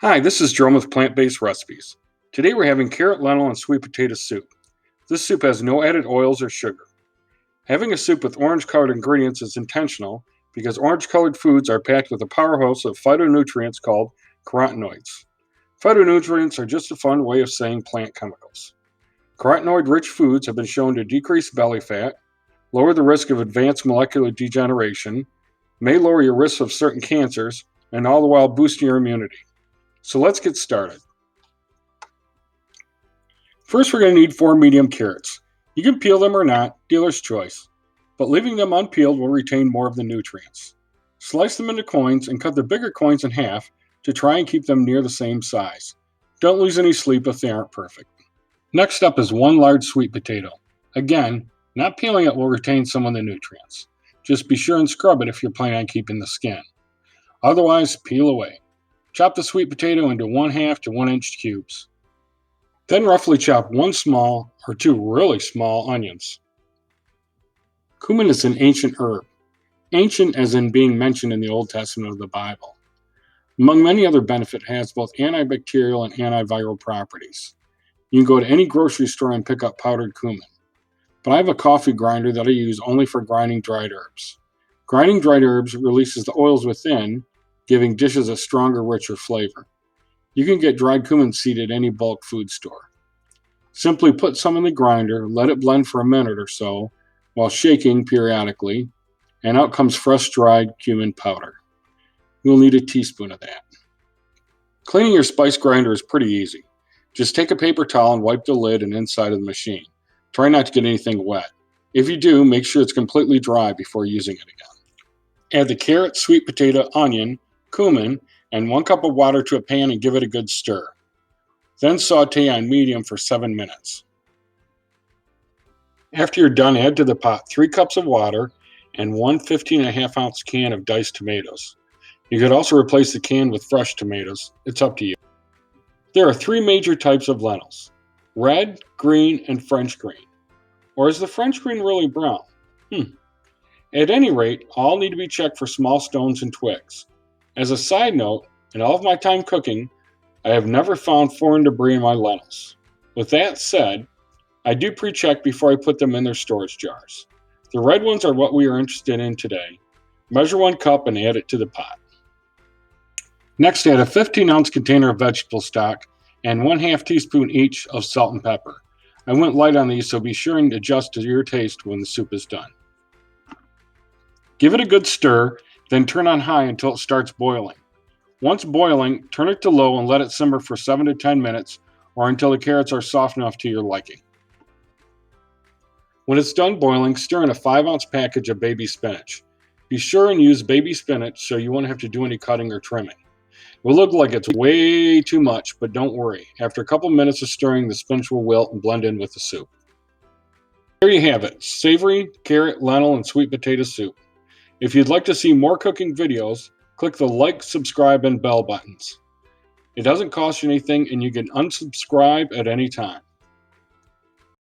Hi, this is Jerome with Plant Based Recipes. Today we're having carrot, lentil, and sweet potato soup. This soup has no added oils or sugar. Having a soup with orange colored ingredients is intentional because orange colored foods are packed with a powerhouse of phytonutrients called carotenoids. Phytonutrients are just a fun way of saying plant chemicals. Carotenoid rich foods have been shown to decrease belly fat, lower the risk of advanced molecular degeneration, may lower your risk of certain cancers, and all the while boosting your immunity. So let's get started. First, we're going to need 4 medium carrots. You can peel them or not, dealer's choice, but leaving them unpeeled will retain more of the nutrients. Slice them into coins and cut the bigger coins in half to try and keep them near the same size. Don't lose any sleep if they aren't perfect. Next up is 1 large sweet potato. Again, not peeling it will retain some of the nutrients. Just be sure and scrub it if you're planning on keeping the skin. Otherwise, peel away. Chop the sweet potato into 1/2 to 1 inch cubes. Then roughly chop 1 small or 2 really small onions. Cumin is an ancient herb, ancient as in being mentioned in the Old Testament of the Bible. Among many other benefits, it has both antibacterial and antiviral properties. You can go to any grocery store and pick up powdered cumin. But I have a coffee grinder that I use only for grinding dried herbs. Grinding dried herbs releases the oils within, giving dishes a stronger, richer flavor. You can get dried cumin seed at any bulk food store. Simply put some in the grinder, let it blend for a minute or so while shaking periodically, and out comes fresh dried cumin powder. You'll need a teaspoon of that. Cleaning your spice grinder is pretty easy. Just take a paper towel and wipe the lid and inside of the machine. Try not to get anything wet. If you do, make sure it's completely dry before using it again. Add the carrot, sweet potato, onion, cumin, and 1 cup of water to a pan and give it a good stir. Then saute on medium for 7 minutes. After you're done, add to the pot 3 cups of water and 1 15.5-ounce can of diced tomatoes. You could also replace the can with fresh tomatoes. It's up to you. There are 3 major types of lentils: red, green, and French green. Or is the French green really brown? At any rate, all need to be checked for small stones and twigs. As a side note, in all of my time cooking, I have never found foreign debris in my lentils. With that said, I do pre-check before I put them in their storage jars. The red ones are what we are interested in today. Measure 1 cup and add it to the pot. Next, add a 15-ounce container of vegetable stock and 1/2 teaspoon each of salt and pepper. I went light on these, so be sure and adjust to your taste when the soup is done. Give it a good stir, then turn on high until it starts boiling. Once boiling, turn it to low and let it simmer for 7 to 10 minutes or until the carrots are soft enough to your liking. When it's done boiling, stir in a 5-ounce package of baby spinach. Be sure and use baby spinach so you won't have to do any cutting or trimming. It will look like it's way too much, but don't worry. After a couple minutes of stirring, the spinach will wilt and blend in with the soup. There you have it, savory carrot, lentil, and sweet potato soup. If you'd like to see more cooking videos, click the like, subscribe, and bell buttons. It doesn't cost you anything, and you can unsubscribe at any time.